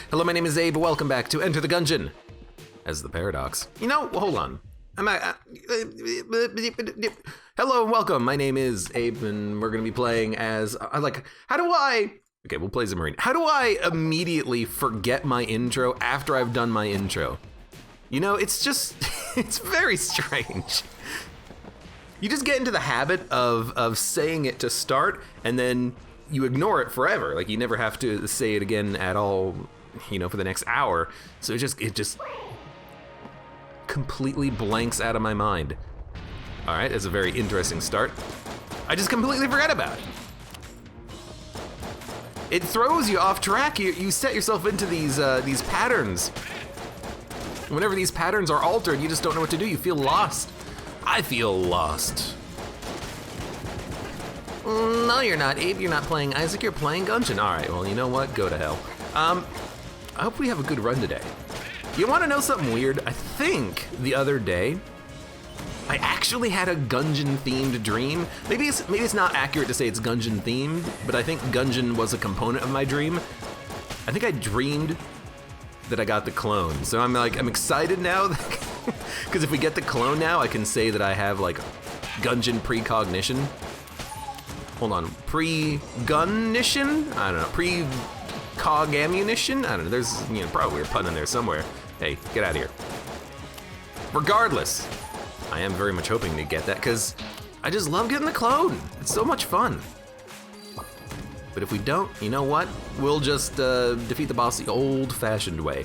Hello, my name is Abe. Welcome back to Enter the Gungeon. As the Paradox. You know, hold on. Hello and welcome. My name is Abe, and we're going to be playing as... Okay, we'll play Zimmerine. How do I immediately forget my intro after I've done my intro? You know, it's just... it's very strange. You just get into the habit of saying it to start, and then you ignore it forever. Like, you never have to say it again at all, you know, for the next hour. So it just completely blanks out of my mind. All right, that's a very interesting start. I just completely forgot about it. It throws you off track. You set yourself into these patterns. Whenever these patterns are altered, you just don't know what to do. You feel lost. I feel lost. No, you're not, Abe. You're not playing Isaac. You're playing Gungeon. All right, well, you know what? Go to hell. I hope we have a good run today. You want to know something weird? I think the other day, I actually had a Gungeon-themed dream. Maybe it's not accurate to say it's Gungeon-themed, but I think Gungeon was a component of my dream. I think I dreamed that I got the clone. So I'm excited now, because if we get the clone now, I can say that I have like Gungeon precognition. Hold on, pre-gunnition? I don't know, pre-cog ammunition? I don't know, there's probably a pun in there somewhere. Hey, get out of here. Regardless, I am very much hoping to get that, because I just love getting the clone. It's so much fun. But if we don't, you know what? We'll just defeat the boss the old-fashioned way.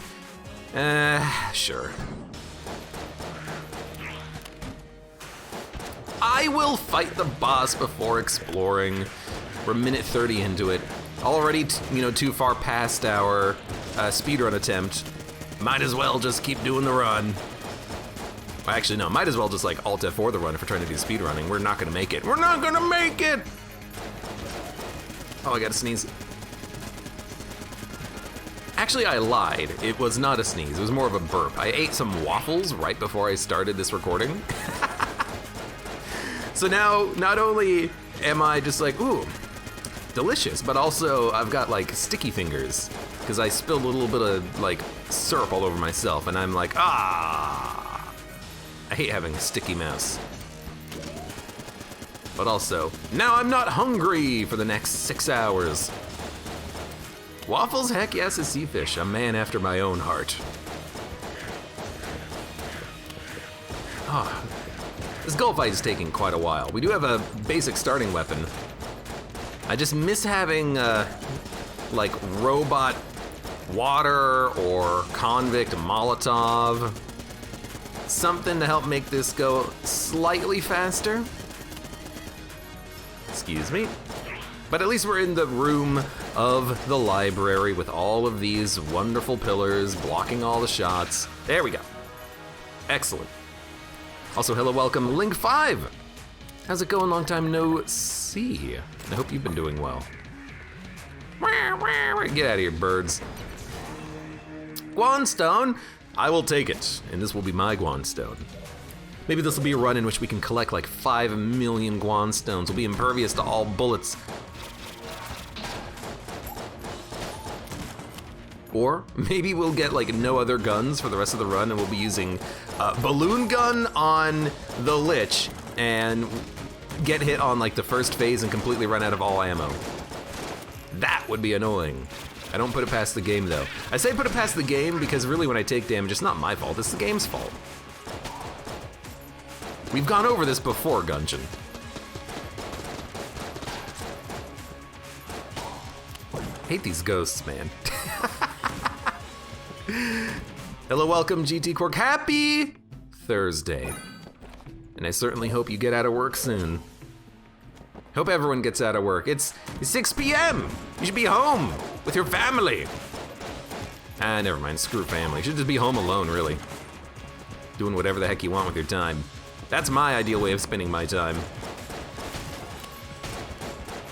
Sure. I will fight the boss before exploring. We're a minute 30 into it. Already, too far past our speedrun attempt. Might as well just keep doing the run. Actually, no, might as well just like Alt F4 the run if we're trying to do speedrunning. We're not gonna make it. We're not gonna make it! Oh, I gotta sneeze. Actually, I lied. It was not a sneeze. It was more of a burp. I ate some waffles right before I started this recording. So now, not only am I just like, ooh, delicious, but also I've got like sticky fingers because I spilled a little bit of like syrup all over myself, and I'm like, ah. I hate having a sticky mouse. But also, now I'm not hungry for the next 6 hours. Waffles? Heck yes, a sea fish. A man after my own heart. Oh, this gull fight is taking quite a while. We do have a basic starting weapon. I just miss having, like, robot water or convict Molotov. Something to help make this go slightly faster. Excuse me. But at least we're in the room of the library with all of these wonderful pillars blocking all the shots. There we go. Excellent. Also, hello, welcome, Link 5. How's it going? Long time no see. I hope you've been doing well. Get out of here, birds. Guanstone, I will take it, and this will be my Guanstone. Maybe this will be a run in which we can collect like 5 million Guanstones. We'll be impervious to all bullets. Or maybe we'll get like no other guns for the rest of the run, and we'll be using balloon gun on the Lich and get hit on like the first phase and completely run out of all ammo. That would be annoying. I don't put it past the game though. I say put it past the game because really when I take damage, it's not my fault, it's the game's fault. We've gone over this before, Gungeon. Hate these ghosts, man. Hello, welcome, GT Quark. Happy Thursday. And I certainly hope you get out of work soon. Hope everyone gets out of work. It's 6 p.m. You should be home with your family. Ah, never mind, screw family. You should just be home alone, really. Doing whatever the heck you want with your time. That's my ideal way of spending my time.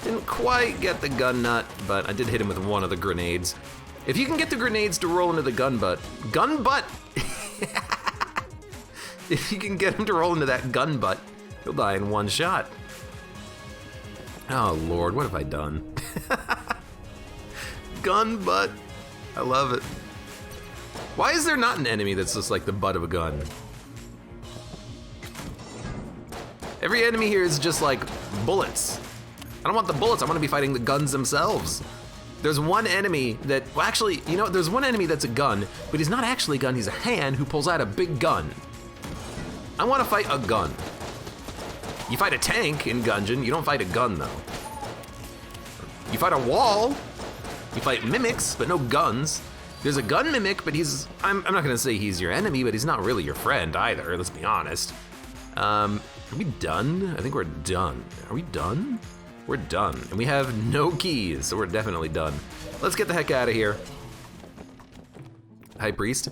Didn't quite get the gun nut, but I did hit him with one of the grenades. If you can get the grenades to roll into the gun butt. If you can get him to roll into that gun butt, he'll die in one shot. Oh Lord, what have I done? Gun butt. I love it. Why is there not an enemy that's just like the butt of a gun? Every enemy here is just like bullets. I don't want the bullets, I want to be fighting the guns themselves. There's one enemy that, well actually, you know, there's one enemy that's a gun, but he's not actually a gun, he's a hand who pulls out a big gun. I want to fight a gun. You fight a tank in Gungeon, you don't fight a gun though. You fight a wall, you fight mimics, but no guns. There's a gun mimic, but I'm not gonna say he's your enemy, but he's not really your friend either, let's be honest. Are we done? I think we're done. Are we done? We're done, and we have no keys, so we're definitely done. Let's get the heck out of here. High Priest.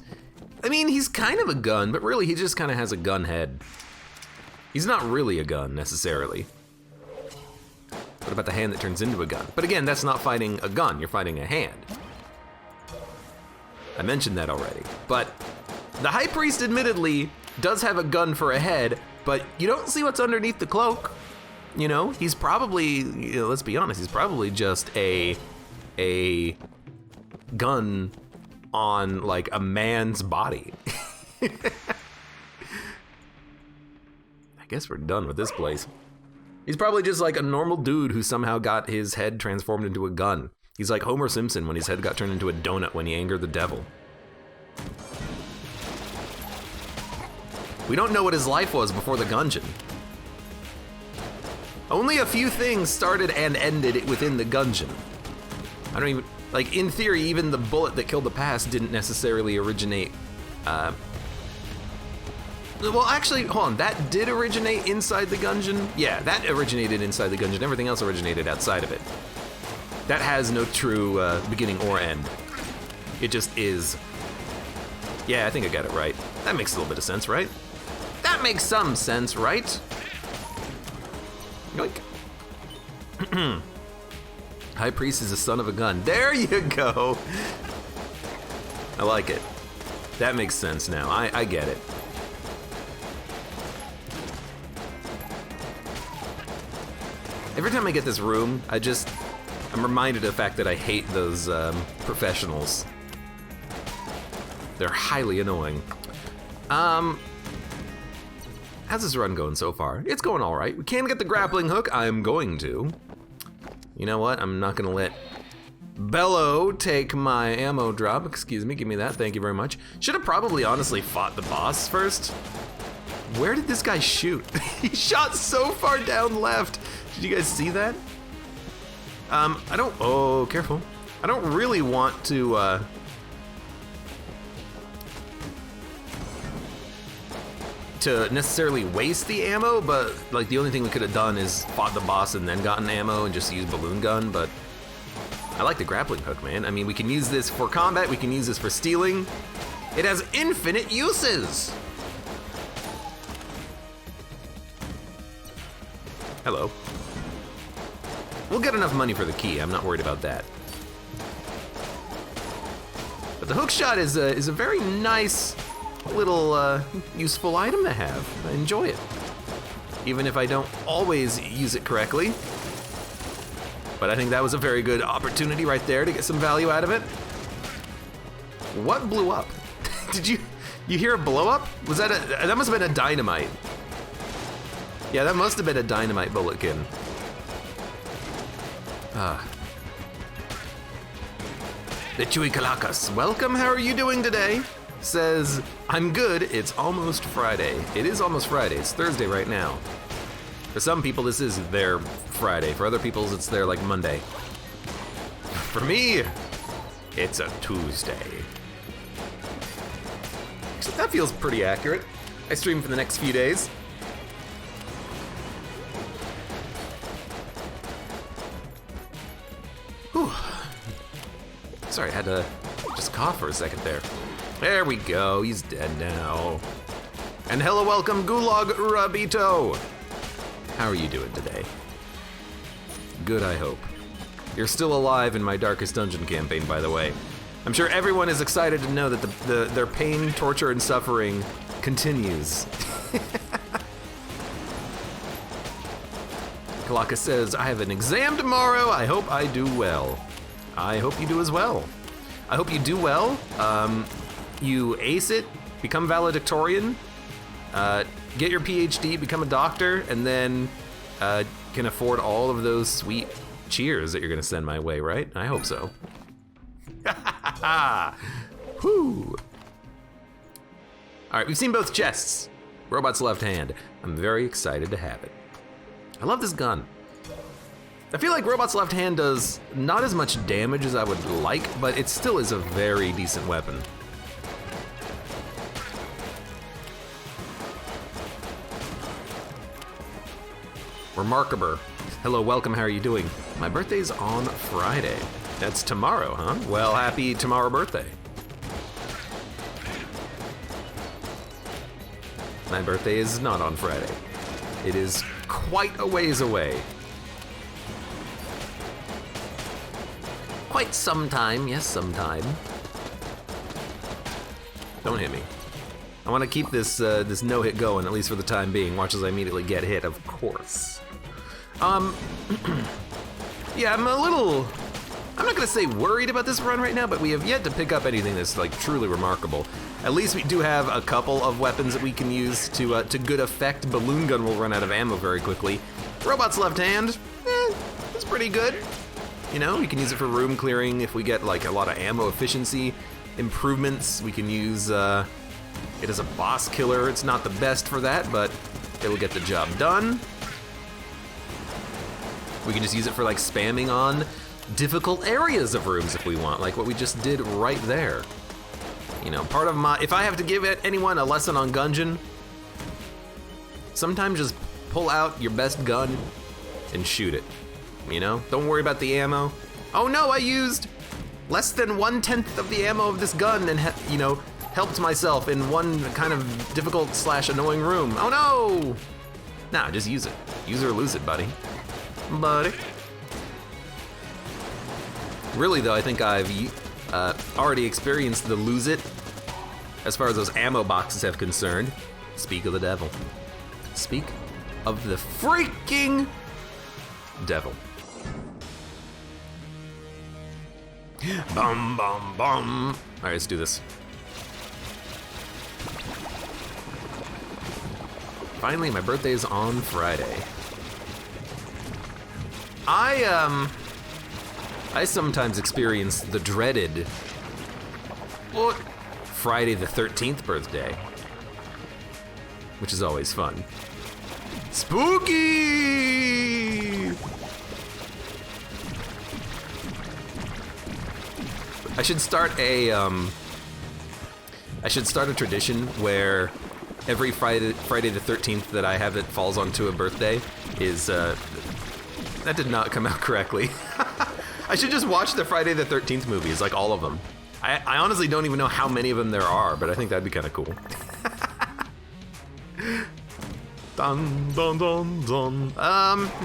I mean, he's kind of a gun, but really he just kind of has a gun head. He's not really a gun, necessarily. What about the hand that turns into a gun? But again, that's not fighting a gun, you're fighting a hand. I mentioned that already. But the High Priest admittedly does have a gun for a head, but you don't see what's underneath the cloak. You know, he's probably, you know, let's be honest, he's probably just a gun on like a man's body. I guess we're done with this place. He's probably just like a normal dude who somehow got his head transformed into a gun. He's like Homer Simpson when his head got turned into a donut when he angered the devil. We don't know what his life was before the Gungeon. Only a few things started and ended within the Gungeon. I don't even, like in theory, even the bullet that killed the past didn't necessarily originate, well actually, hold on, that did originate inside the Gungeon? Yeah, that originated inside the Gungeon, everything else originated outside of it. That has no true beginning or end. It just is. Yeah, I think I got it right. That makes a little bit of sense, right? That makes some sense, right? Yoink. High Priest is a son of a gun. There you go. I like it. That makes sense now. I get it. Every time I get this room, I'm reminded of the fact that I hate those professionals. They're highly annoying. How's this run going so far? It's going all right. We can get the grappling hook. I'm going to. You know what? I'm not gonna let Bello take my ammo drop. Excuse me, give me that. Thank you very much. Should have probably honestly fought the boss first. Where did this guy shoot? He shot so far down left. Did you guys see that? Oh, careful. I don't really want to, necessarily waste the ammo, but like the only thing we could have done is fought the boss and then gotten ammo and just used balloon gun, but I like the grappling hook, man. I mean, we can use this for combat, we can use this for stealing. It has infinite uses. Hello. We'll get enough money for the key, I'm not worried about that. But the hook shot is a very nice little useful item to have. I enjoy it. Even if I don't always use it correctly. But I think that was a very good opportunity right there to get some value out of it. What blew up? Did you hear a blow up? Was that that must have been a dynamite. Yeah, that must have been a dynamite bulletkin. The Chewy Kalakas, welcome, how are you doing today? Says, I'm good, it's almost Friday. It is almost Friday, it's Thursday right now. For some people, this is their Friday. For other people, it's their, like, Monday. For me, it's a Tuesday. So that feels pretty accurate. I stream for the next few days. Whew. Sorry, I had to just cough for a second there. There we go, he's dead now. And hello, welcome, Gulag Rabito. How are you doing today? Good, I hope. You're still alive in my Darkest Dungeon campaign, by the way. I'm sure everyone is excited to know that their pain, torture, and suffering continues. Kalaka says, I have an exam tomorrow. I hope I do well. I hope you do as well. I hope you do well. You ace it, become valedictorian, get your PhD, become a doctor, and then can afford all of those sweet cheers that you're gonna send my way, right? I hope so. Whoo! All right, we've seen both chests. Robot's left hand. I'm very excited to have it. I love this gun. I feel like Robot's left hand does not as much damage as I would like, but it still is a very decent weapon. Remarkable. Hello, welcome, how are you doing? My birthday's on Friday. That's tomorrow, huh? Well, happy tomorrow birthday. My birthday is not on Friday. It is quite a ways away. Quite some time, yes, sometime. Don't hit me. I want to keep this this no-hit going, at least for the time being. Watch as I immediately get hit, of course. Yeah, I'm not gonna say worried about this run right now, but we have yet to pick up anything that's like truly remarkable. At least we do have a couple of weapons that we can use to good effect. Balloon gun will run out of ammo very quickly. Robot's left hand, it's pretty good. You know, we can use it for room clearing if we get like a lot of ammo efficiency improvements. We can use it as a boss killer. It's not the best for that, but it'll get the job done. We can just use it for like spamming on difficult areas of rooms if we want, like what we just did right there. You know, part of my, if I have to give anyone a lesson on Gungeon, sometimes just pull out your best gun and shoot it. You know, don't worry about the ammo. Oh no, I used less than 1/10 of the ammo of this gun and, you know, helped myself in one kind of difficult / annoying room. Oh no! Nah, just use it. Use it or lose it, buddy. Buddy. Really though, I think I've already experienced the lose it as far as those ammo boxes have concerned. Speak of the devil. Speak of the freaking devil. Bum, bum, bum. All right, let's do this. Finally, my birthday is on Friday. I sometimes experience the dreaded Friday the 13th birthday, which is always fun. Spooky! I should start a tradition where every Friday the 13th that I have that falls onto a birthday is that did not come out correctly. I should just watch the Friday the 13th movies, like all of them. I honestly don't even know how many of them there are, but I think that'd be kind of cool. Dun dun dun dun.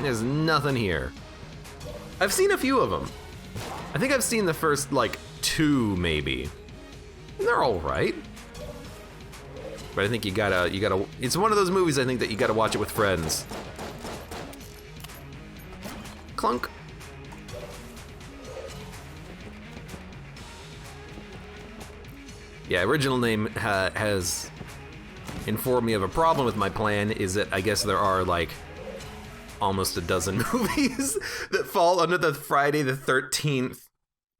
There's nothing here. I've seen a few of them. I think I've seen the first like 2 maybe. And they're all right. But I think you gotta, it's one of those movies I think that you gotta watch it with friends. Clunk. Yeah, original name has informed me of a problem with my plan, is that I guess there are like almost a dozen movies that fall under the Friday the 13th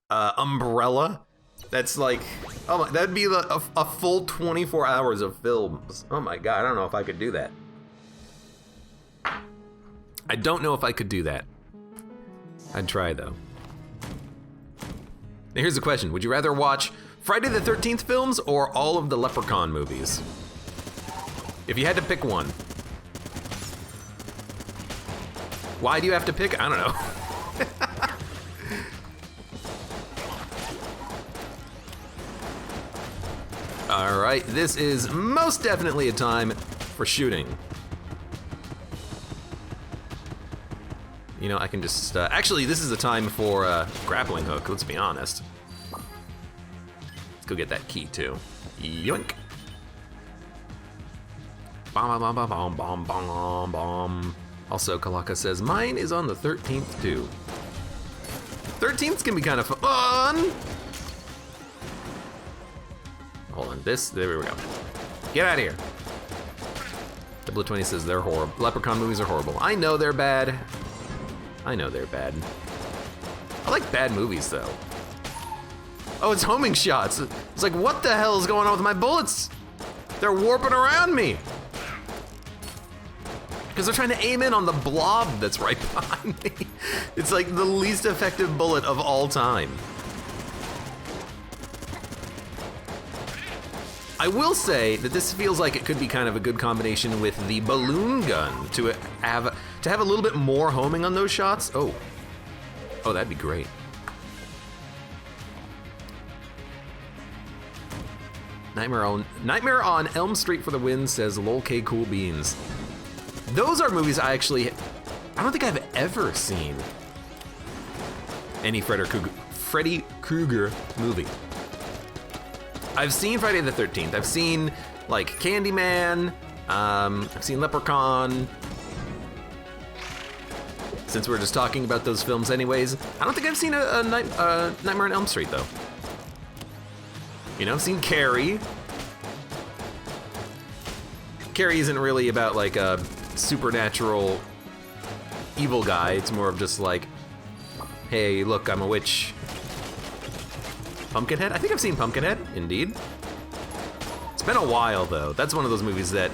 umbrella. That's like, oh my, that'd be a full 24 hours of films. Oh my god, I don't know if I could do that. I don't know if I could do that. I'd try though. Now here's the question, would you rather watch Friday the 13th films or all of the Leprechaun movies? If you had to pick one. Why do you have to pick? I don't know. All right, this is most definitely a time for shooting. You know, I can just, actually this is a time for grappling hook, let's be honest. Let's go get that key too. Yoink. Bom, bom, bom, bom, bom, bom, bom. Also, Kalaka says, mine is on the 13th too. 13th can be kind of fun. hold on. There we go. Get out of here. Double 20 says they're horrible. Leprechaun movies are horrible. I know they're bad. I know they're bad. I like bad movies, though. Oh, it's homing shots. It's like, what the hell is going on with my bullets? They're warping around me. Because they're trying to aim in on the blob that's right behind me. It's like the least effective bullet of all time. I will say that this feels like it could be kind of a good combination with the balloon gun to have a little bit more homing on those shots. Oh, that'd be great. Nightmare on Elm Street for the win, says lol K cool beans. Those are movies I don't think I've ever seen any Freddy Krueger movie. I've seen Friday the 13th. I've seen like Candyman. I've seen Leprechaun. Since we're just talking about those films anyways, I don't think I've seen a Nightmare on Elm Street though. You know, I've seen Carrie. Carrie isn't really about like a supernatural evil guy. It's more of just like, hey, look, I'm a witch. Pumpkinhead? I think I've seen Pumpkinhead, indeed. It's been a while though. That's one of those movies that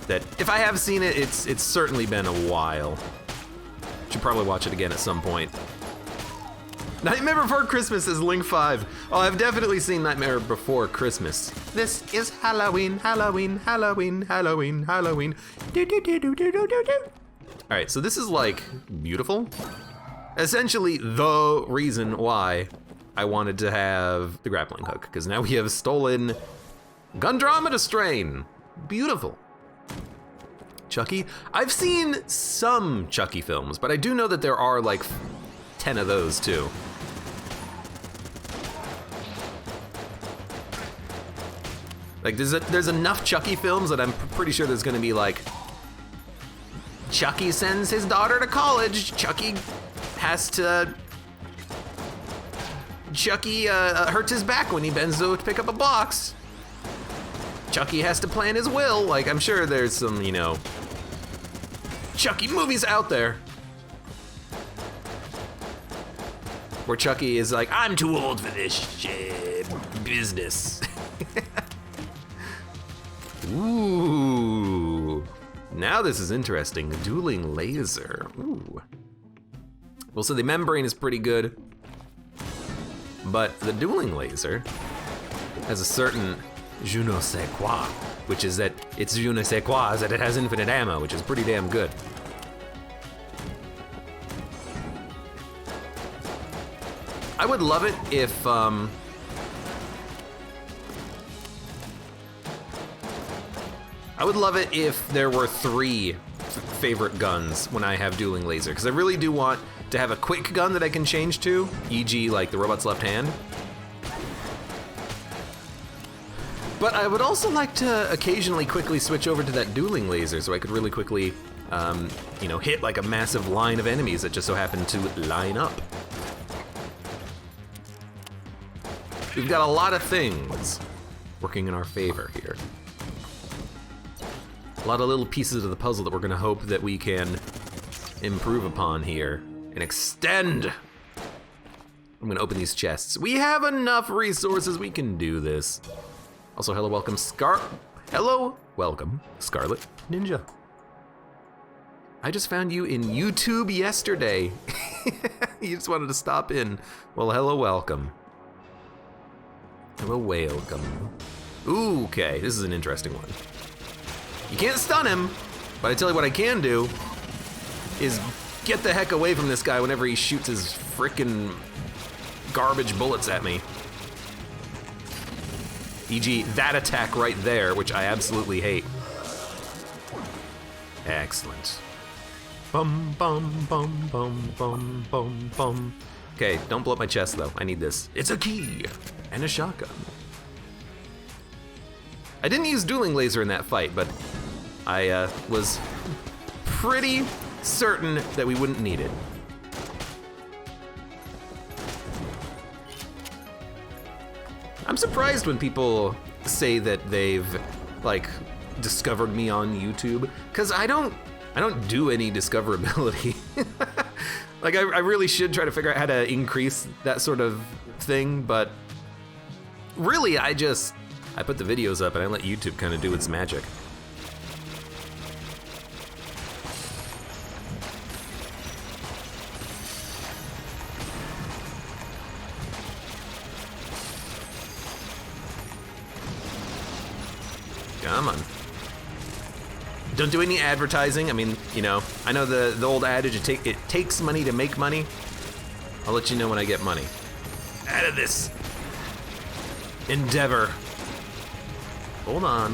if I have seen it, it's certainly been a while. Should probably watch it again at some point. Nightmare Before Christmas is Link 5. Oh, I've definitely seen Nightmare Before Christmas. This is Halloween, Halloween, Halloween, Halloween, Halloween. Do, do, do, do, do, do, do, do. All right, so this is like beautiful. Essentially the reason why I wanted to have the grappling hook, because now we have stolen Gundromeda Strain. Beautiful. Chucky? I've seen some Chucky films, but I do know that there are like 10 of those too. Like there's enough Chucky films that I'm pretty sure there's gonna be like, Chucky sends his daughter to college, Chucky hurts his back when he bends to pick up a box. Chucky has to plan his will. Like, I'm sure there's some, you know, Chucky movies out there where Chucky is like, I'm too old for this shit business. Ooh, now this is interesting. Dueling laser. Ooh. Well, so the membrane is pretty good, but the dueling laser has a certain je ne sais quoi, which is that it's je ne sais quoi is that it has infinite ammo, which is pretty damn good. I would love it if there were 3 favorite guns when I have dueling laser, because I really do want to have a quick gun that I can change to, e.g. like the robot's left hand. But I would also like to occasionally quickly switch over to that dueling laser so I could really quickly, you know, hit like a massive line of enemies that just so happen to line up. We've got a lot of things working in our favor here. A lot of little pieces of the puzzle that we're gonna hope that we can improve upon here and extend. I'm gonna open these chests. We have enough resources, we can do this. Also, hello, welcome, Scarlet Ninja. I just found you in YouTube yesterday. You just wanted to stop in. Well, hello, welcome. Hello, welcome. Ooh, okay, this is an interesting one. You can't stun him, but I tell you what I can do is get the heck away from this guy whenever he shoots his frickin' garbage bullets at me. E.g. that attack right there, which I absolutely hate. Excellent. Bum, bum, bum, bum, bum, bum, bum. Okay, don't blow up my chest though, I need this. It's a key and a shotgun. I didn't use dueling laser in that fight, but I was pretty certain that we wouldn't need it. I'm surprised when people say that they've like discovered me on YouTube, because I don't do any discoverability. Like I really should try to figure out how to increase that sort of thing, but really I put the videos up and I let YouTube kind of do its magic. Come on. Don't do any advertising. I mean, you know, I know the old adage, it takes money to make money. I'll let you know when I get money out of this endeavor. Hold on.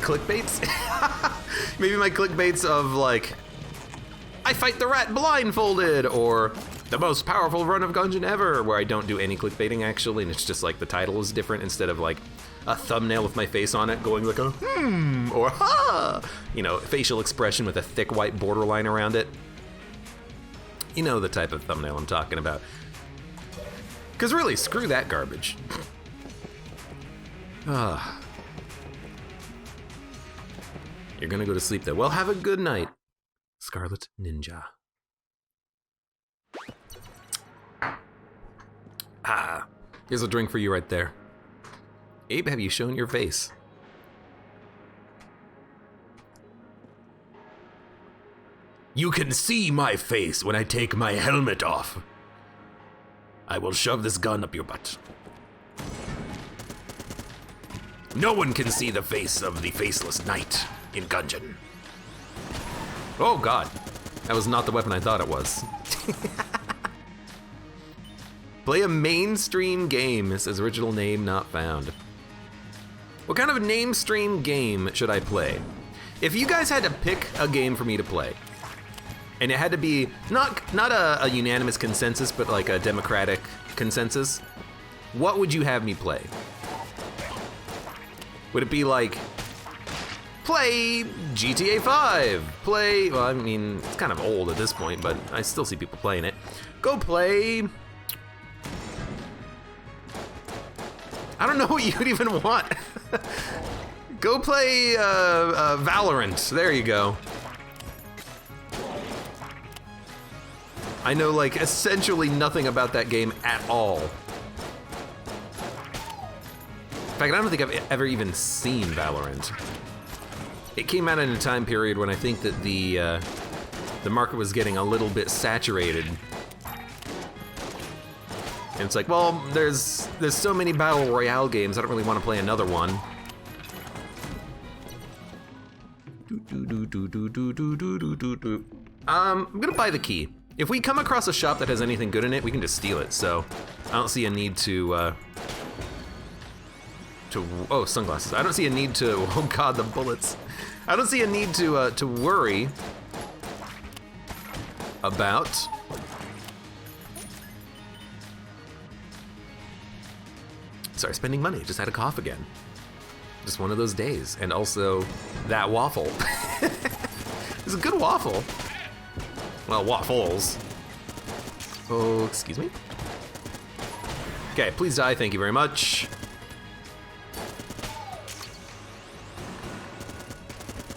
Clickbaits? Maybe my clickbaits of like, I fight the rat blindfolded, or the most powerful run of Gungeon ever, where I don't do any clickbaiting actually, and it's just like the title is different instead of like a thumbnail with my face on it going like a or ha, you know, facial expression with a thick white borderline around it. You know the type of thumbnail I'm talking about. Because really, screw that garbage. You're gonna go to sleep though. Well, have a good night, Scarlet Ninja. Here's a drink for you right there. Abe, have you shown your face? You can see my face when I take my helmet off. I will shove this gun up your butt. No one can see the face of the faceless knight in Gungeon. Oh God, that was not the weapon I thought it was. Play a mainstream game. It says original name not found. What kind of mainstream game should I play? If you guys had to pick a game for me to play, and it had to be not a unanimous consensus, but like a democratic consensus, what would you have me play? Would it be like, play GTA 5, play, well, I mean, it's kind of old at this point, but I still see people playing it. Go play, I don't know what you'd even want. Go play Valorant, there you go. I know like essentially nothing about that game at all. In fact, I don't think I've ever even seen Valorant. It came out in a time period when I think that the market was getting a little bit saturated. And it's like, well, there's so many battle royale games, I don't really want to play another one. I'm gonna buy the key. If we come across a shop that has anything good in it, we can just steal it. So I don't see a need to oh, sunglasses. I don't see a need to, oh God, the bullets. I don't see a need to worry about spending money. Just had a cough again. Just one of those days. And also that waffle. It's a good waffle. Well, waffles. Oh, excuse me. Okay, please die, thank you very much.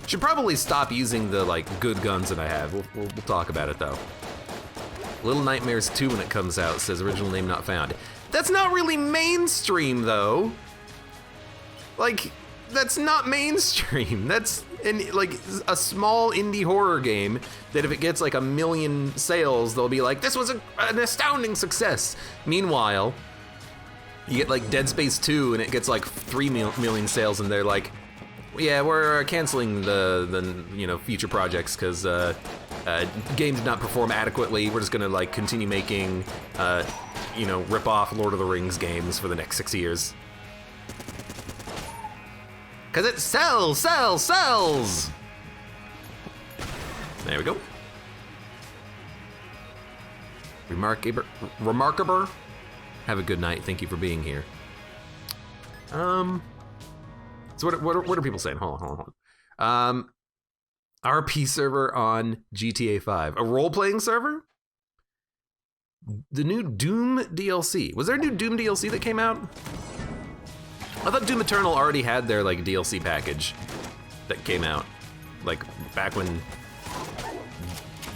Should probably stop using the like good guns that I have. We'll talk about it though. Little Nightmares 2 when it comes out says original name not found. That's not really mainstream though. Like, that's not mainstream. That's like a small indie horror game that if it gets like 1 million sales, they'll be like, this was an astounding success. Meanwhile, you get like Dead Space 2 and it gets like 3 million sales and they're like, yeah, we're canceling the you know, future projects because game did not perform adequately. We're just gonna like continue making you know, rip off Lord of the Rings games for the next 6 years. Cause it sells! There we go. Remarkable. Have a good night. Thank you for being here. So what are people saying? Hold on. RP server on GTA 5. A role-playing server? The new Doom DLC. Was there a new Doom DLC that came out? I thought Doom Eternal already had their like DLC package that came out, like back when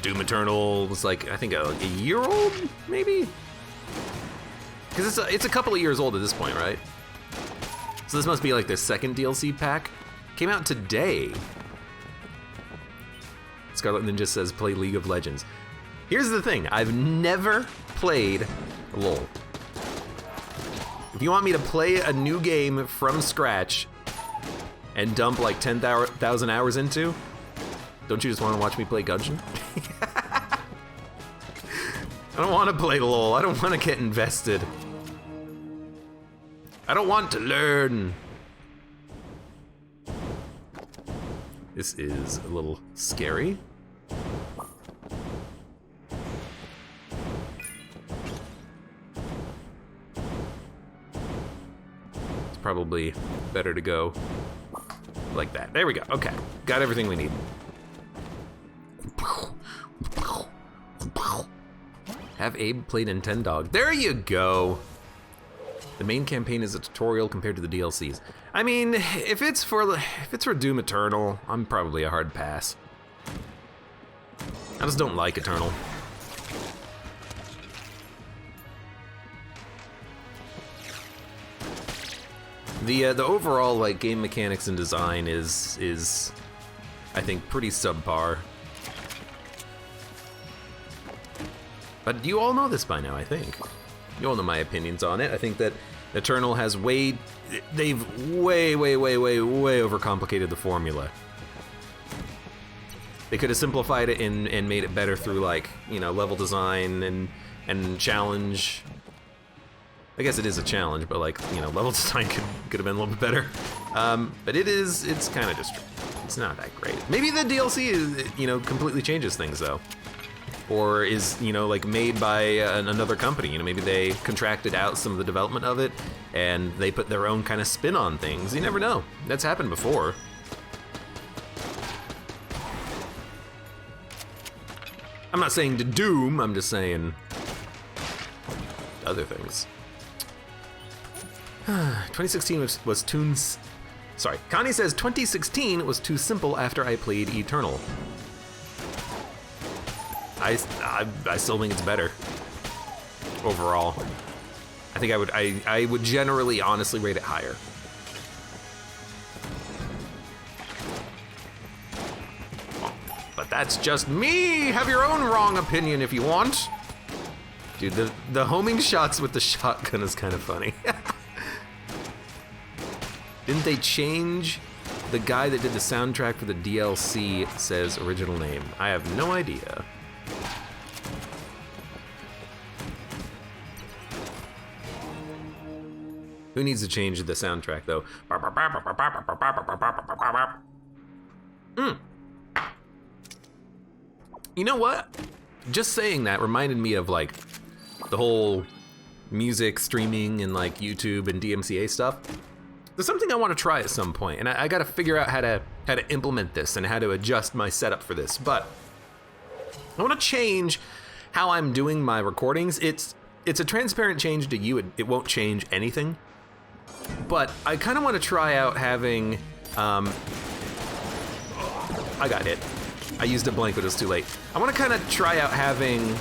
Doom Eternal was like, I think a year old, maybe? Because it's a couple of years old at this point, right? So this must be like the second DLC pack. Came out today. Scarlet Ninja says play League of Legends. Here's the thing, I've never played LOL. If you want me to play a new game from scratch and dump like 10,000 hours into, don't you just want to watch me play Gungeon? I don't want to play LOL, I don't want to get invested. I don't want to learn. This is a little scary. It's probably better to go like that. There we go, okay. Got everything we need. Have Abe played Nintendog? There you go. The main campaign is a tutorial compared to the DLCs. I mean, if it's for Doom Eternal, I'm probably a hard pass. I just don't like Eternal. The overall like game mechanics and design is I think pretty subpar. But you all know this by now, I think. You all know my opinions on it. I think that Eternal has they've way overcomplicated the formula. They could have simplified it and made it better through like, you know, level design and challenge. I guess it is a challenge, but like, you know, level design could have been a little bit better. But it's kind of just, it's not that great. Maybe the DLC is, you know, completely changes things though. Or is, you know, like made by another company. You know, maybe they contracted out some of the development of it and they put their own kind of spin on things. You never know. That's happened before. I'm not saying to Doom, I'm just saying other things. 2016 was too... Sorry, Connie says 2016 was too simple after I played Eternal. I still think it's better overall. I think I would generally honestly rate it higher. But that's just me. Have your own wrong opinion if you want. Dude, the homing shots with the shotgun is kind of funny. Didn't they change the guy that did the soundtrack for the DLC says original name? I have no idea. Who needs to change the soundtrack though? You know what? Just saying that reminded me of like the whole music streaming and like YouTube and DMCA stuff. There's something I want to try at some point, and I got to figure out how to implement this and how to adjust my setup for this. But I want to change how I'm doing my recordings. It's a transparent change to you. It won't change anything. But I kind of want to try out having. I got hit. I used a blank, but it was too late. I want to kind of try out having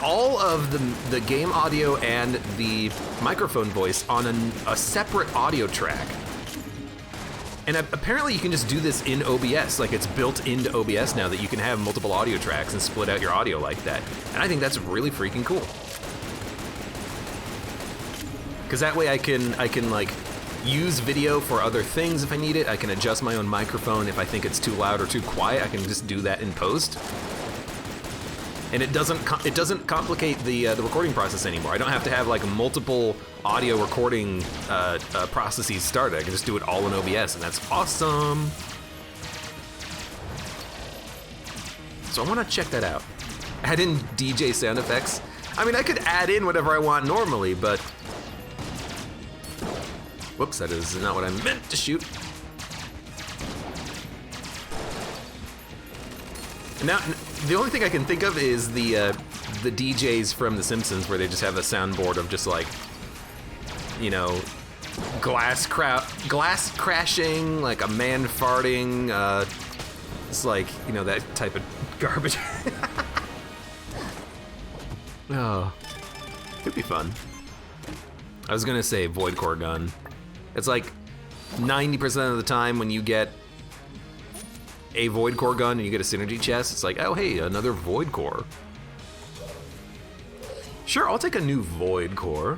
all of the game audio and the microphone voice on a separate audio track. And apparently you can just do this in OBS, like it's built into OBS now that you can have multiple audio tracks and split out your audio like that. And I think that's really freaking cool. Because that way I can like use video for other things if I need it. I can adjust my own microphone if I think it's too loud or too quiet. I can just do that in post. And it doesn't complicate the recording process anymore. I don't have to have like multiple audio recording processes started. I can just do it all in OBS, and that's awesome. So I want to check that out. Add in DJ sound effects. I mean, I could add in whatever I want normally, but whoops, that is not what I meant to shoot. Now, the only thing I can think of is the the DJs from The Simpsons where they just have a soundboard of just like, you know, glass crashing, like a man farting, it's like, you know, that type of garbage. Oh, could be fun. I was gonna say Void Core gun. It's like 90% of the time when you get a Void Core gun and you get a synergy chest, it's like, oh hey, another Void Core. Sure, I'll take a new Void Core.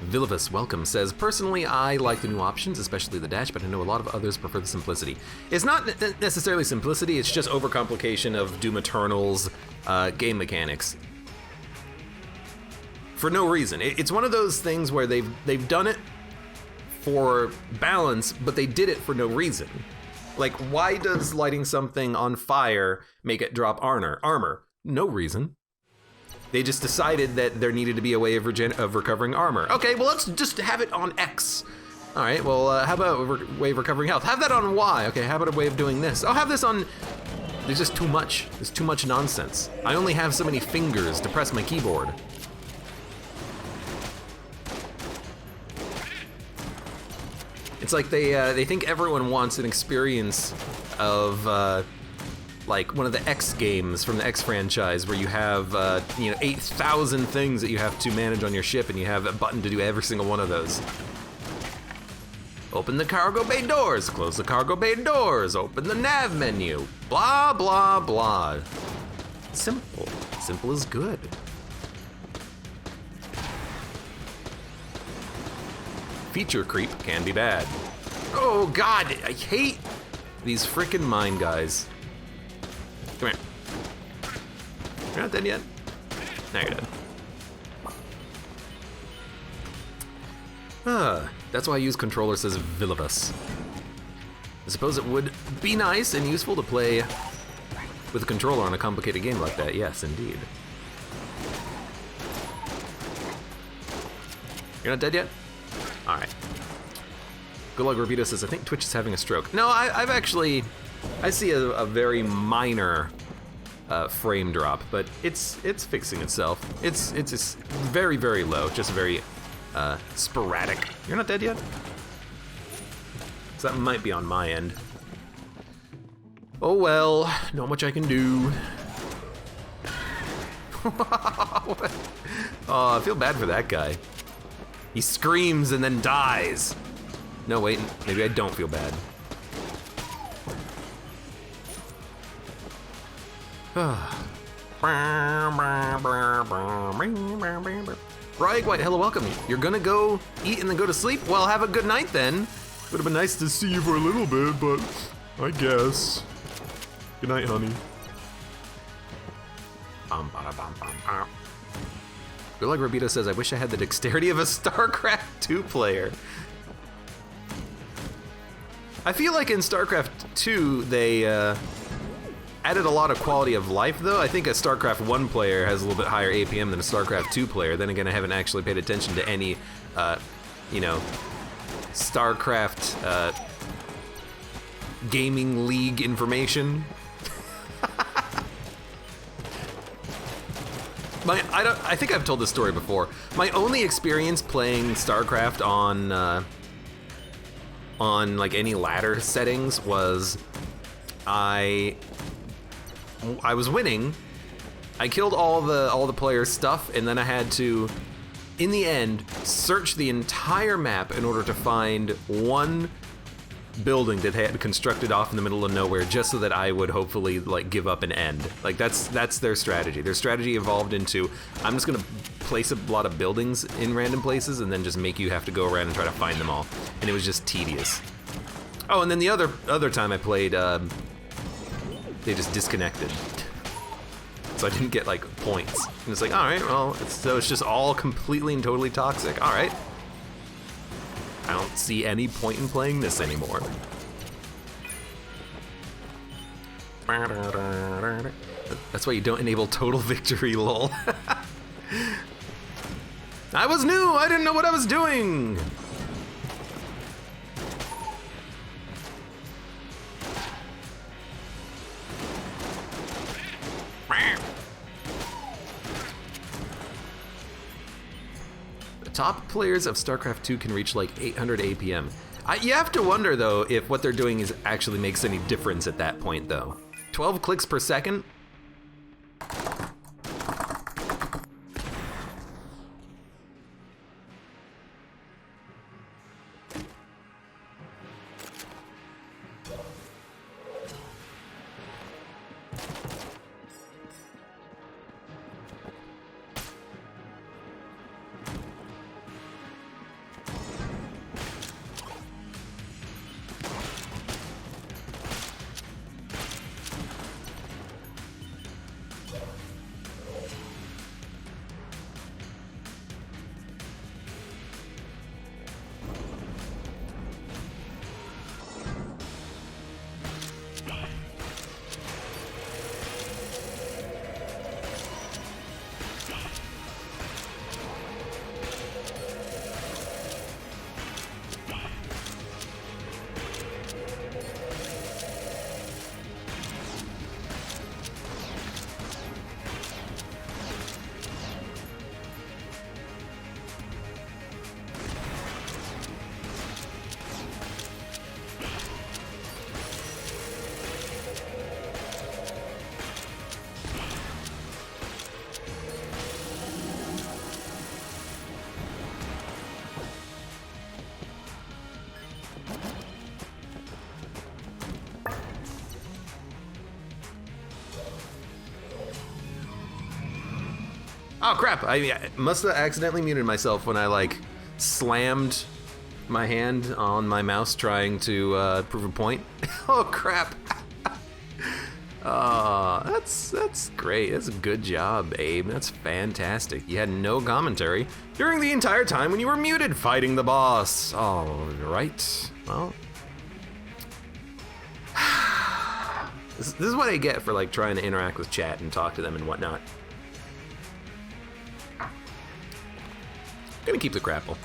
Vilivus, welcome, says, personally, I like the new options, especially the dash, but I know a lot of others prefer the simplicity. It's not necessarily simplicity, it's just overcomplication of Doom Eternal's game mechanics. For no reason. It's one of those things where they've done it for balance, but they did it for no reason. Like, why does lighting something on fire make it drop armor? No reason. They just decided that there needed to be a way of recovering armor. Okay, well, let's just have it on X. All right, well, how about a way of recovering health? Have that on Y. Okay, how about a way of doing this? I'll have this on... There's just too much. There's too much nonsense. I only have so many fingers to press my keyboard. It's like they think everyone wants an experience of like one of the X games from the X franchise where you have you know, 8,000 things that you have to manage on your ship and you have a button to do every single one of those. Open the cargo bay doors, close the cargo bay doors, open the nav menu, blah, blah, blah. Simple. Simple is good. Feature creep can be bad. Oh God, I hate these frickin' mine guys. Come here. You're not dead yet? Now you're dead. That's why I use controller, says Vilibus. I suppose it would be nice and useful to play with a controller on a complicated game like that. Yes, indeed. You're not dead yet? All right. Good luck, Rapito says, I think Twitch is having a stroke. No, I've actually, I see a very minor frame drop, but it's fixing itself. It's very, very low, just very sporadic. You're not dead yet? So that might be on my end. Oh well, not much I can do. Oh, I feel bad for that guy. He screams and then dies. No, wait, maybe I don't feel bad. Briag White, hello, welcome. You're gonna go eat and then go to sleep? Well, have a good night then. Would have been nice to see you for a little bit, but I guess. Good night, honey. Good luck, Rabito says, I wish I had the dexterity of a StarCraft 2 player. I feel like in StarCraft 2, they added a lot of quality of life, though. I think a StarCraft 1 player has a little bit higher APM than a StarCraft 2 player. Then again, I haven't actually paid attention to any, you know, StarCraft gaming league information. I think I've told this story before. My only experience playing StarCraft on like any ladder settings was I was winning. I killed all the players' stuff, and then I had to, in the end, search the entire map in order to find one building that they had constructed off in the middle of nowhere, just so that I would hopefully like give up and end. Like that's their strategy. Their strategy evolved into, I'm just gonna place a lot of buildings in random places and then just make you have to go around and try to find them all. And it was just tedious. Oh, and then the other time I played, they just disconnected. So I didn't get like points. And it's like, all right, well, so it's just all completely and totally toxic. All right. I don't see any point in playing this anymore. That's why you don't enable total victory, lol. I was new, I didn't know what I was doing. Top players of StarCraft 2 can reach like 800 APM. You have to wonder, though, if what they're doing is actually makes any difference at that point, though. 12 clicks per second? Oh crap, I must have accidentally muted myself when I like slammed my hand on my mouse trying to prove a point. Oh crap. That's great. That's a good job, Abe. That's fantastic. You had no commentary during the entire time when you were muted fighting the boss. All right. Well, this is what I get for like trying to interact with chat and talk to them and whatnot. Gonna keep the grapple.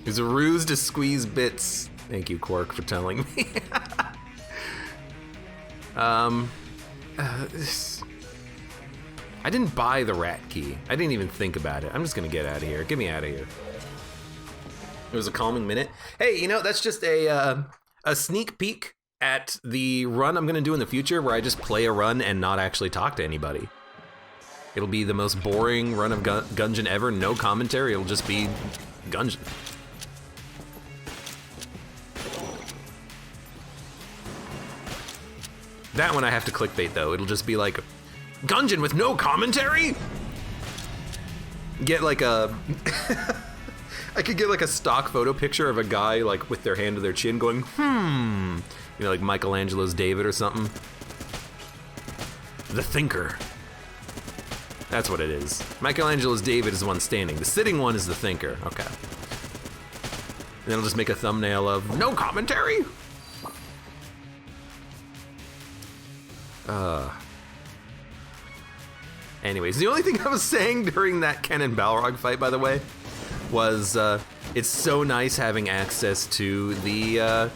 It's a ruse to squeeze bits. Thank you, Quark, for telling me. I didn't buy the rat key. I didn't even think about it. I'm just gonna get out of here. Get me out of here. It was a calming minute. Hey, you know, that's just a sneak peek at the run I'm gonna do in the future where I just play a run and not actually talk to anybody. It'll be the most boring run of Gungeon ever, no commentary, it'll just be Gungeon. That one I have to clickbait though, it'll just be like, Gungeon with no commentary? Get like a, I could get like a stock photo picture of a guy like with their hand to their chin going, you know, like Michelangelo's David or something. The Thinker. That's what it is. Michelangelo's David is the one standing. The sitting one is the Thinker. Okay. And then I'll just make a thumbnail of no commentary. Anyways, the only thing I was saying during that Ken and Balrog fight, by the way, was it's so nice having access to the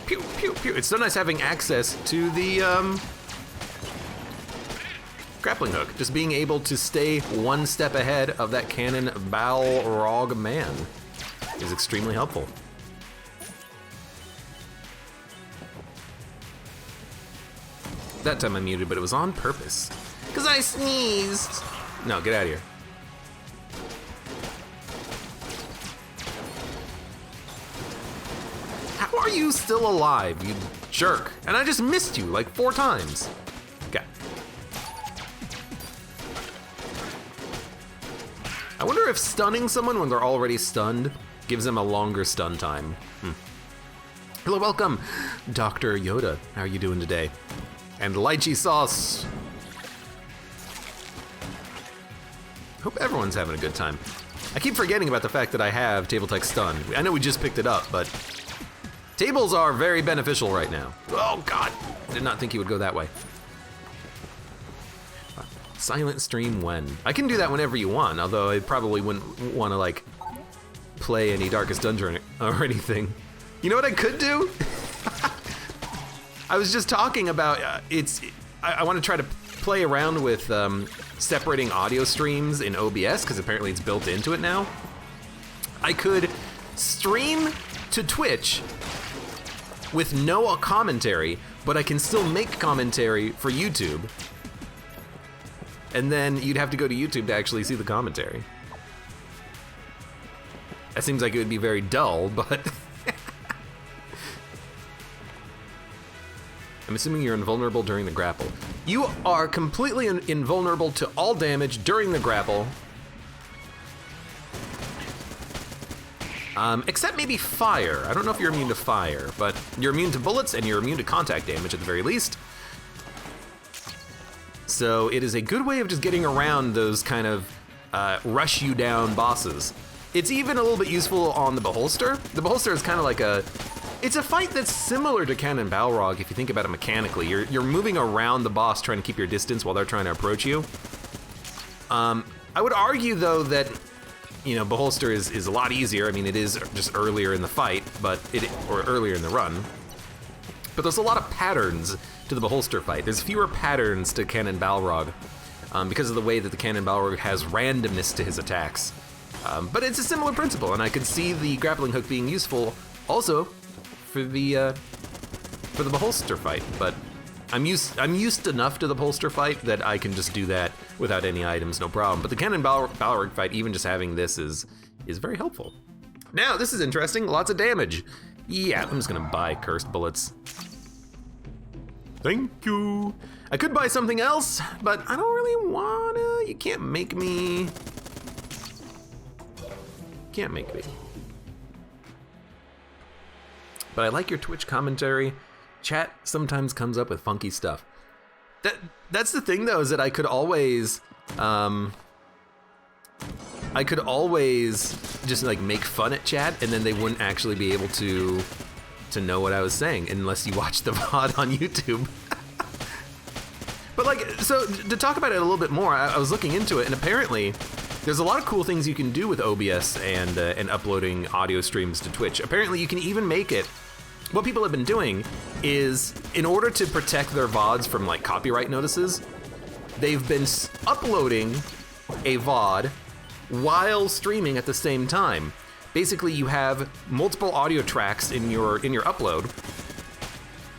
pew pew pew. It's so nice having access to the grappling hook, just being able to stay one step ahead of that cannon Balrog man is extremely helpful. That time I muted, but it was on purpose. Because I sneezed. No, get out of here. How are you still alive, you jerk? And I just missed you like 4 times. Okay. I wonder if stunning someone when they're already stunned gives them a longer stun time. Hello, welcome, Dr. Yoda. How are you doing today? And lychee sauce. Hope everyone's having a good time. I keep forgetting about the fact that I have Table Tech Stun. I know we just picked it up, but tables are very beneficial right now. Oh God, I did not think he would go that way. Silent stream when? I can do that whenever you want, although I probably wouldn't want to like play any Darkest Dungeon or anything. You know what I could do? I was just talking about, I want to try to play around with separating audio streams in OBS, because apparently it's built into it now, I could stream to Twitch with no commentary, but I can still make commentary for YouTube. And then you'd have to go to YouTube to actually see the commentary. That seems like it would be very dull, but... I'm assuming you're invulnerable during the grapple. You are completely invulnerable to all damage during the grapple. Except maybe fire. I don't know if you're immune to fire, but you're immune to bullets and you're immune to contact damage at the very least. So it is a good way of just getting around those kind of rush you down bosses. It's even a little bit useful on the Beholster. The Beholster is kind of like it's a fight that's similar to Cannon Balrog if you think about it mechanically. You're moving around the boss trying to keep your distance while they're trying to approach you. I would argue though that, you know, Beholster is a lot easier. I mean, it is just earlier in the fight, or earlier in the run. But there's a lot of patterns to the Beholster fight. There's fewer patterns to Cannon Balrog because of the way that the Cannon Balrog has randomness to his attacks. But it's a similar principle, and I could see the grappling hook being useful also for the Beholster fight. But I'm used enough to the Beholster fight that I can just do that without any items, no problem. But the Cannon Balrog fight, even just having this is very helpful. Now, this is interesting. Lots of damage. Yeah, I'm just gonna buy cursed bullets. Thank you. I could buy something else, but I don't really wanna. You can't make me. Can't make me. But I like your Twitch commentary. Chat sometimes comes up with funky stuff. That's the thing though, is that I could always just like make fun at chat, and then they wouldn't actually be able to know what I was saying unless you watch the VOD on YouTube. But like, so to talk about it a little bit more, I was looking into it, and apparently there's a lot of cool things you can do with OBS and uploading audio streams to Twitch. Apparently you can even make it. What people have been doing is, in order to protect their VODs from like copyright notices, they've been uploading a VOD while streaming at the same time. Basically, you have multiple audio tracks in your upload,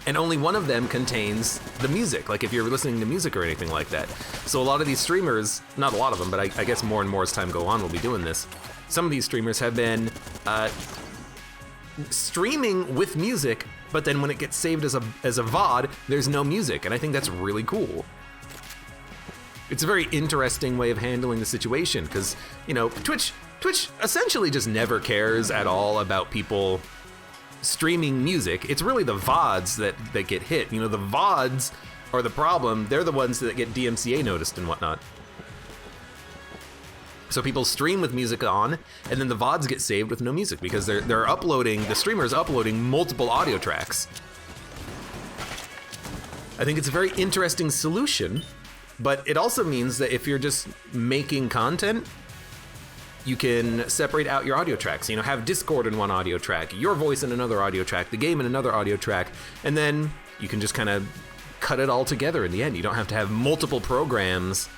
and only one of them contains the music, like if you're listening to music or anything like that. So a lot of these streamers, not a lot of them, but I guess more and more as time go on, we'll be doing this. Some of these streamers have been streaming with music, but then when it gets saved as a VOD, there's no music, and I think that's really cool. It's a very interesting way of handling the situation, because, you know, Twitch essentially just never cares at all about people streaming music. It's really the VODs that get hit. You know, the VODs are the problem. They're the ones that get DMCA noticed and whatnot. So people stream with music on, and then the VODs get saved with no music because they're uploading, the streamer's uploading multiple audio tracks. I think it's a very interesting solution, but it also means that if you're just making content, you can separate out your audio tracks. You know, have Discord in one audio track, your voice in another audio track, the game in another audio track, and then you can just kind of cut it all together in the end. You don't have to have multiple programs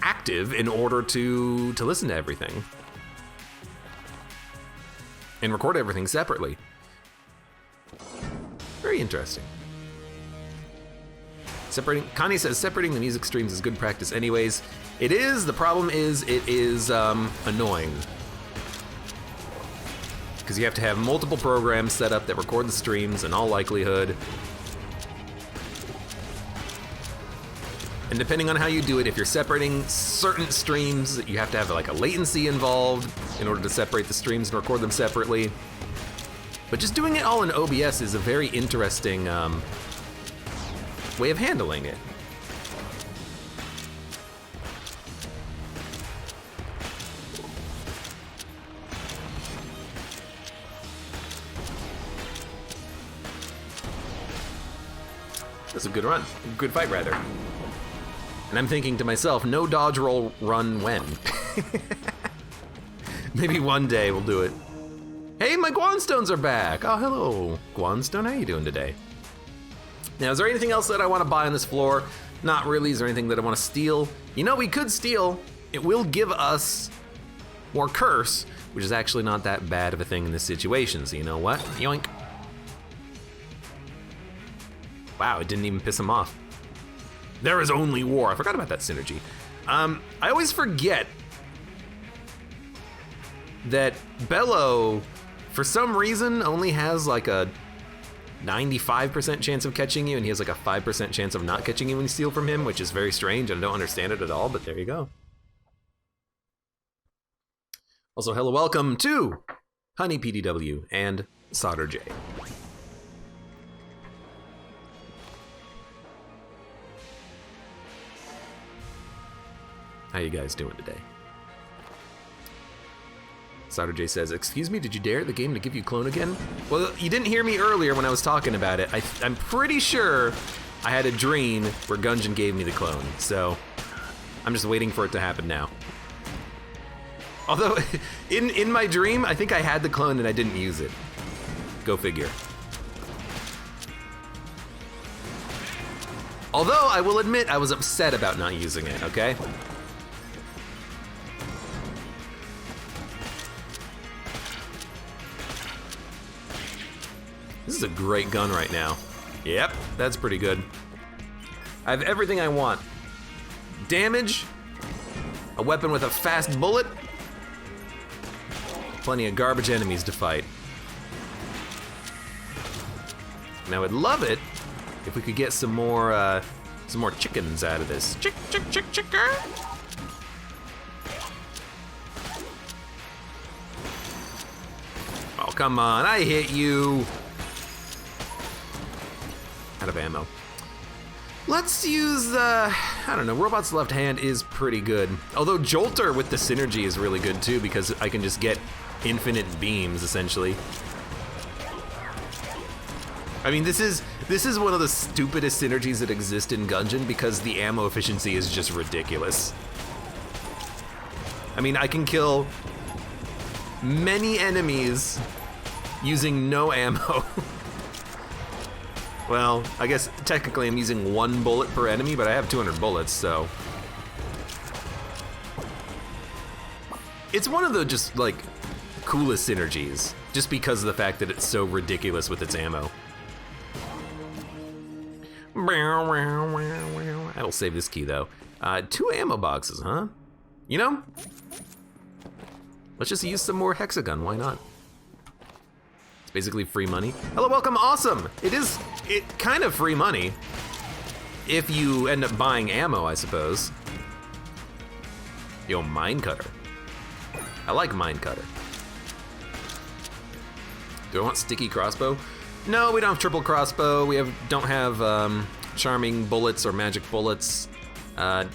active in order to listen to everything and record everything separately. Very interesting. Connie says separating the music streams is good practice anyways. It is. The problem is it is annoying because you have to have multiple programs set up that record the streams in all likelihood. And depending on how you do it, if you're separating certain streams, you have to have like a latency involved in order to separate the streams and record them separately. But just doing it all in OBS is a very interesting way of handling it. That's a good run, good fight rather. And I'm thinking to myself, no dodge roll run when? Maybe one day we'll do it. Hey, my Guanstones are back. Oh, hello, Guanstone, how you doing today? Now, is there anything else that I want to buy on this floor? Not really. Is there anything that I want to steal? You know, we could steal. It will give us more curse, which is actually not that bad of a thing in this situation. So you know what? Yoink. Wow, it didn't even piss him off. There is only war. I forgot about that synergy. I always forget that Bello, for some reason, only has like a 95% chance of catching you, and he has like a 5% chance of not catching you when you steal from him, which is very strange, and I don't understand it at all, but there you go. Also, hello, welcome to Honey PDW and Solder J. How you guys doing today? Solder J says, excuse me, did you dare the game to give you clone again? Well, you didn't hear me earlier when I was talking about it. I'm pretty sure I had a dream where Gungeon gave me the clone, so I'm just waiting for it to happen now. Although, in my dream, I think I had the clone and I didn't use it. Go figure. Although, I will admit, I was upset about not using it, okay? This is a great gun right now. Yep, that's pretty good. I have everything I want. Damage, a weapon with a fast bullet, plenty of garbage enemies to fight. Now I'd love it if we could get some more chickens out of this. Chicken! Oh, come on, I hit you. Out of ammo. Let's use, I don't know, Robot's Left Hand is pretty good. Although Jolter with the synergy is really good too, because I can just get infinite beams, essentially. I mean, this is one of the stupidest synergies that exist in Gungeon because the ammo efficiency is just ridiculous. I mean, I can kill many enemies using no ammo. Well, I guess technically I'm using 1 bullet per enemy, but I have 200 bullets, so. It's one of the just like coolest synergies, just because of the fact that it's so ridiculous with its ammo. I'll save this key though. 2 ammo boxes, huh? You know, let's just use some more hexagon, why not? It's basically free money. Hello, welcome, awesome! It kind of free money, if you end up buying ammo, I suppose. Yo, mine cutter. I like mine cutter. Do I want sticky crossbow? No, we don't have triple crossbow. We don't have charming bullets or magic bullets. I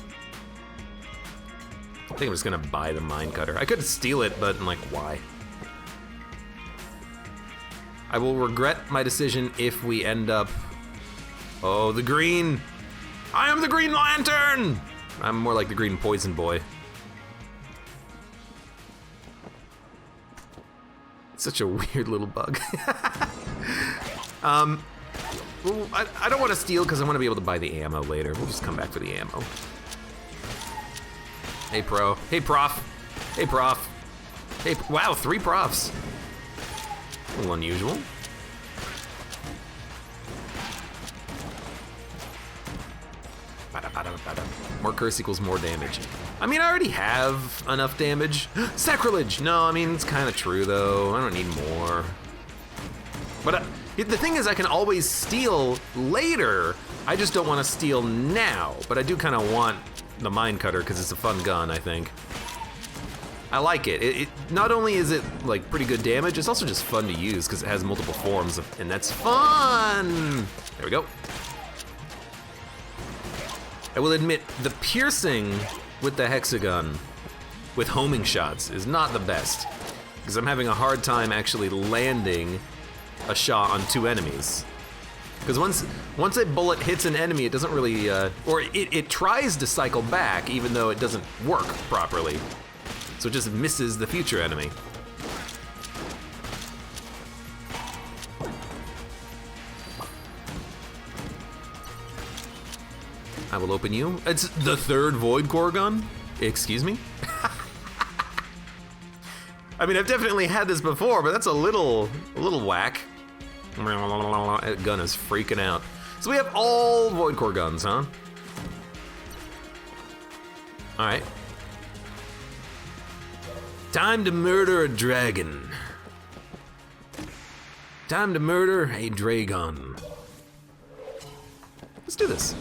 think I'm just gonna buy the mine cutter. I could steal it, but I'm like, why? I will regret my decision if we end up... Oh, the green! I am the Green Lantern! I'm more like the Green Poison Boy. Such a weird little bug. Well, I don't want to steal because I want to be able to buy the ammo later. We'll just come back for the ammo. Hey, pro. Hey, prof. Hey, prof. Hey, wow, 3 profs. A little unusual. More curse equals more damage. I mean, I already have enough damage. Sacrilege! No, I mean, it's kind of true, though. I don't need more. But the thing is, I can always steal later. I just don't want to steal now. But I do kind of want the mine cutter because it's a fun gun, I think. I like it. It not only is it like pretty good damage, it's also just fun to use because it has multiple forms, and that's fun. There we go. I will admit, the piercing with the hexagon with homing shots is not the best because I'm having a hard time actually landing a shot on 2 enemies. Because once a bullet hits an enemy, it doesn't really, or it tries to cycle back even though it doesn't work properly. So it just misses the future enemy. I will open you. It's the third Void Core gun? Excuse me? I mean, I've definitely had this before, but that's a little whack. That gun is freaking out. So we have all Void Core guns, huh? All right. Time to murder a dragon. Time to murder a dragon. Let's do this.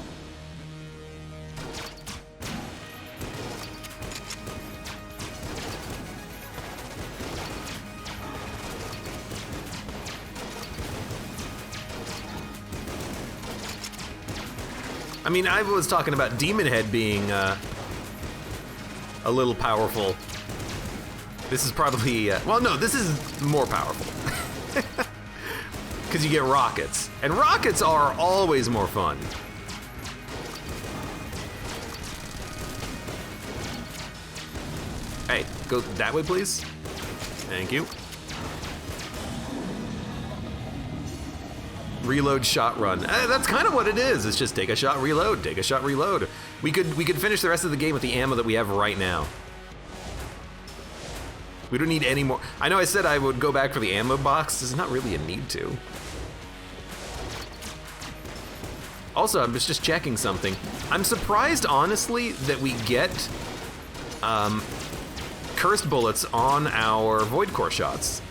I mean, I was talking about Demon Head being a little powerful. This is probably, well, no, this is more powerful. Because you get rockets. And rockets are always more fun. Hey, go that way, please. Thank you. Reload, shot, run. That's kind of what it is. It's just take a shot, reload, take a shot, reload. We could finish the rest of the game with the ammo that we have right now. We don't need any more. I know I said I would go back for the ammo box. There's not really a need to. Also, I'm just checking something. I'm surprised, honestly, that we get cursed bullets on our Void Core shots.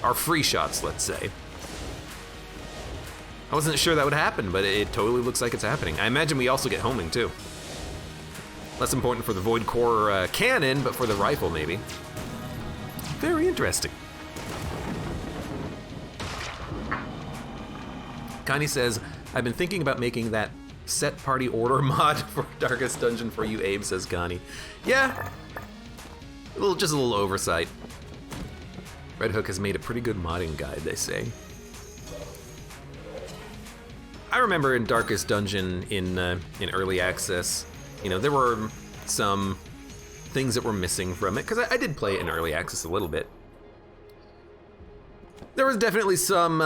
Our free shots, let's say. I wasn't sure that would happen, but it totally looks like it's happening. I imagine we also get homing, too. Less important for the Void Core cannon, but for the rifle, maybe. Very interesting. Connie says, I've been thinking about making that set party order mod for Darkest Dungeon for you, Abe, says Connie. Yeah, just a little oversight. Red Hook has made a pretty good modding guide, they say. I remember in Darkest Dungeon in early access, you know, there were some things that were missing from it, because I did play it in early access a little bit. There was definitely some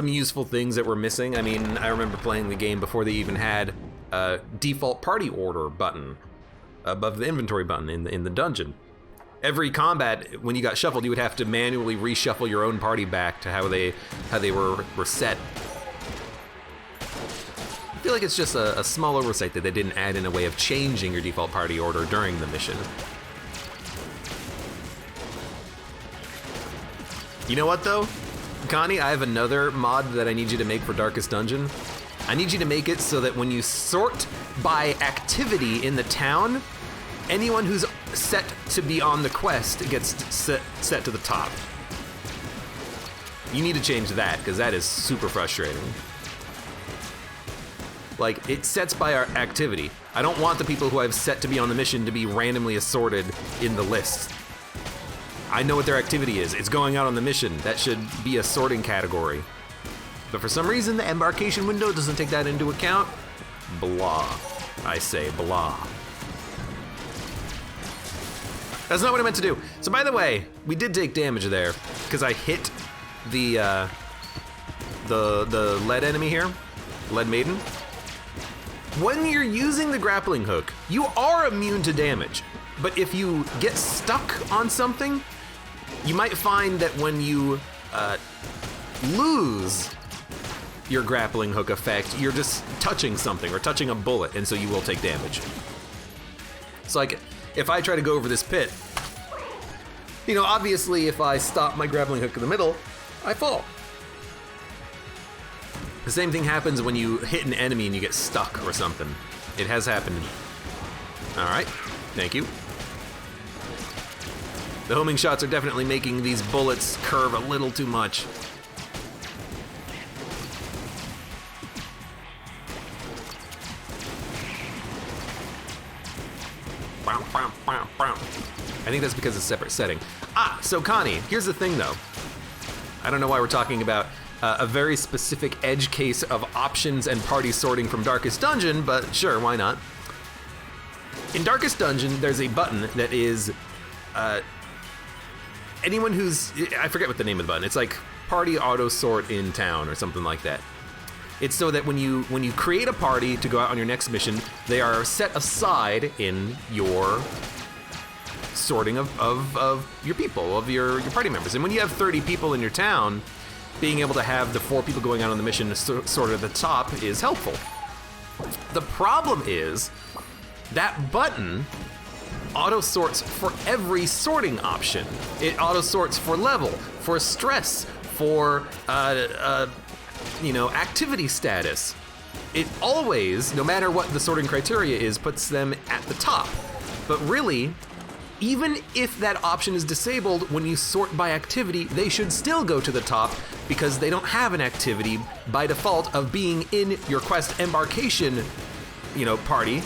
useful things that were missing. I mean, I remember playing the game before they even had a default party order button above the inventory button in the dungeon. Every combat, when you got shuffled, you would have to manually reshuffle your own party back to how they were set. I feel like it's just a small oversight that they didn't add in a way of changing your default party order during the mission. You know what though? Connie, I have another mod that I need you to make for Darkest Dungeon. I need you to make it so that when you sort by activity in the town, anyone who's set to be on the quest gets set to the top. You need to change that, because that is super frustrating. Like, it sets by our activity. I don't want the people who I've set to be on the mission to be randomly assorted in the list. I know what their activity is. It's going out on the mission. That should be a sorting category. But for some reason, the embarkation window doesn't take that into account. Blah. I say blah. That's not what I meant to do. So by the way, we did take damage there because I hit the lead enemy here, lead maiden. When you're using the grappling hook, you are immune to damage. But if you get stuck on something, you might find that when you lose your grappling hook effect, you're just touching something or touching a bullet, and so you will take damage. So like, if I try to go over this pit, you know, obviously if I stop my grappling hook in the middle, I fall. The same thing happens when you hit an enemy and you get stuck or something. It has happened. All right, thank you. The homing shots are definitely making these bullets curve a little too much. I think that's because it's a separate setting. Ah, so Connie, here's the thing though. I don't know why we're talking about a very specific edge case of options and party sorting from Darkest Dungeon, but sure, why not? In Darkest Dungeon, there's a button that is anyone who's, I forget what the name of the button, it's like party auto sort in town or something like that. It's so that when you create a party to go out on your next mission, they are set aside in your sorting of your people, of your party members. And when you have 30 people in your town, being able to have the 4 people going out on the mission sorted at the top is helpful. The problem is that button auto sorts for every sorting option. It auto sorts for level, for stress, for activity status. It always, no matter what the sorting criteria is, puts them at the top. But really, even if that option is disabled, when you sort by activity, they should still go to the top because they don't have an activity by default of being in your quest embarkation, party.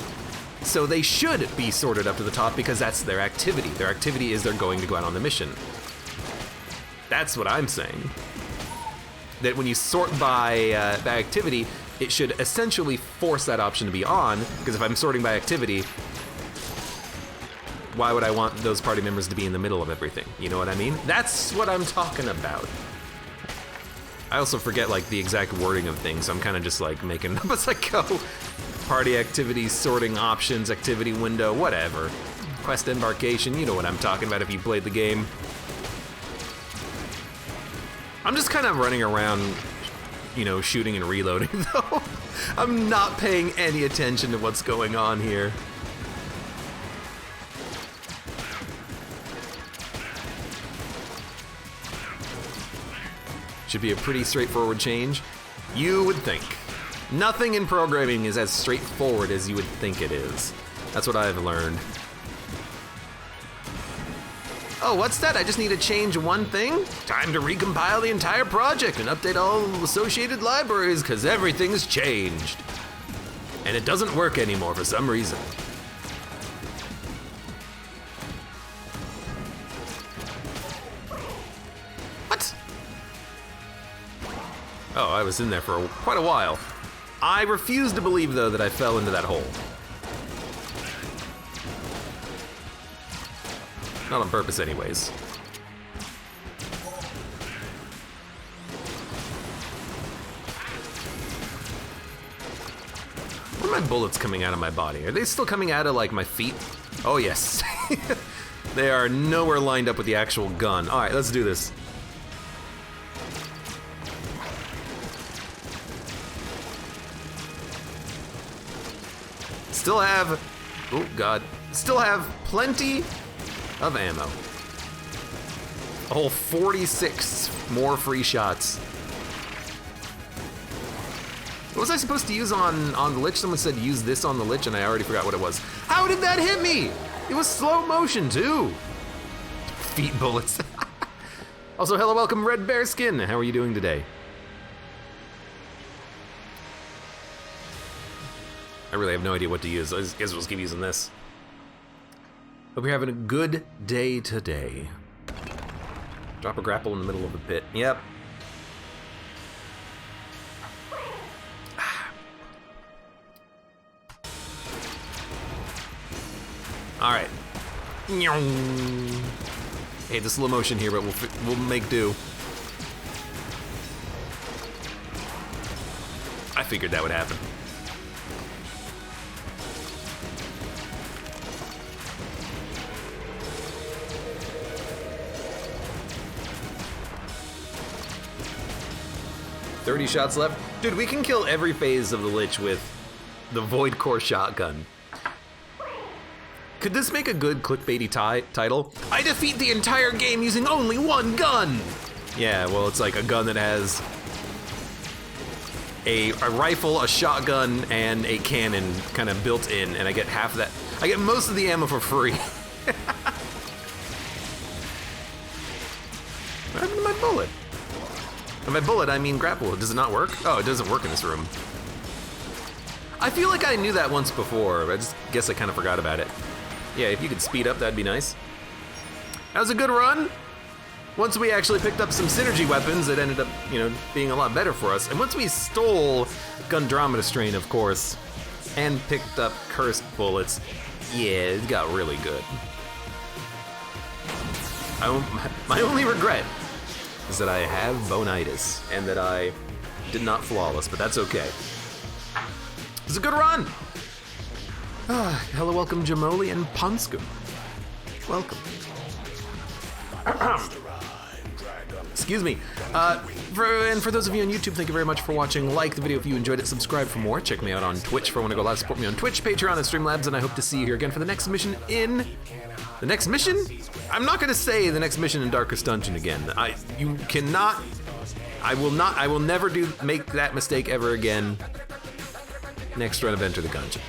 So they should be sorted up to the top because that's their activity. Their activity is they're going to go out on the mission. That's what I'm saying. That when you sort by activity, it should essentially force that option to be on, because if I'm sorting by activity, why would I want those party members to be in the middle of everything? You know what I mean? That's what I'm talking about. I also forget the exact wording of things, so I'm kind of just making it up as I go. Party activities, sorting options, activity window, whatever. Quest embarkation, you know what I'm talking about if you played the game. I'm just kind of running around, shooting and reloading though. I'm not paying any attention to what's going on here. Should be a pretty straightforward change. You would think. Nothing in programming is as straightforward as you would think it is. That's what I've learned. Oh, what's that? I just need to change one thing? Time to recompile the entire project and update all associated libraries because everything's changed. And it doesn't work anymore for some reason. What? Oh, I was in there for quite a while. I refuse to believe, though, that I fell into that hole. Not on purpose, anyways. Where are my bullets coming out of my body? Are they still coming out of, my feet? Oh, yes. They are nowhere lined up with the actual gun. All right, let's do this. Still have, oh God, still have plenty of ammo. A whole 46 more free shots. What was I supposed to use on the Lich? Someone said use this on the Lich and I already forgot what it was. How did that hit me? It was slow motion too. Feet bullets. Also, hello, welcome Red Bear Skin. How are you doing today? I really have no idea what to use. I guess we'll just keep using this. Hope you're having a good day today. Drop a grapple in the middle of the pit. Yep. All right. Hey, the slow motion here, but we'll make do. I figured that would happen. $30 shots left. Dude, we can kill every phase of the Lich with the Void Core shotgun. Could this make a good clickbaity title? I defeat the entire game using only one gun! Yeah, well, it's like a gun that has a rifle, a shotgun, and a cannon kind of built in, and I get half of that. I get most of the ammo for free. What happened to my bullet? And by bullet, I mean grapple. Does it not work? Oh, it doesn't work in this room. I feel like I knew that once before. I just guess I kind of forgot about it. Yeah, if you could speed up, that'd be nice. That was a good run. Once we actually picked up some synergy weapons, it ended up, being a lot better for us. And once we stole Gundromeda Strain, of course, and picked up Cursed Bullets, yeah, it got really good. My only regret is that I have bonitis, and that I Did not flawless, but that's okay. It's a good run. Hello, welcome, Jamoli and Ponskum. Welcome. Excuse me. For those of you on YouTube, thank you very much for watching. Like the video if you enjoyed it. Subscribe for more. Check me out on Twitch for when I go live. Support me on Twitch, Patreon, and Streamlabs, and I hope to see you here again for the next mission in... The next mission? I'm not going to say the next mission in Darkest Dungeon again. You cannot... I will never make that mistake ever again. Next run of Enter the Gungeon.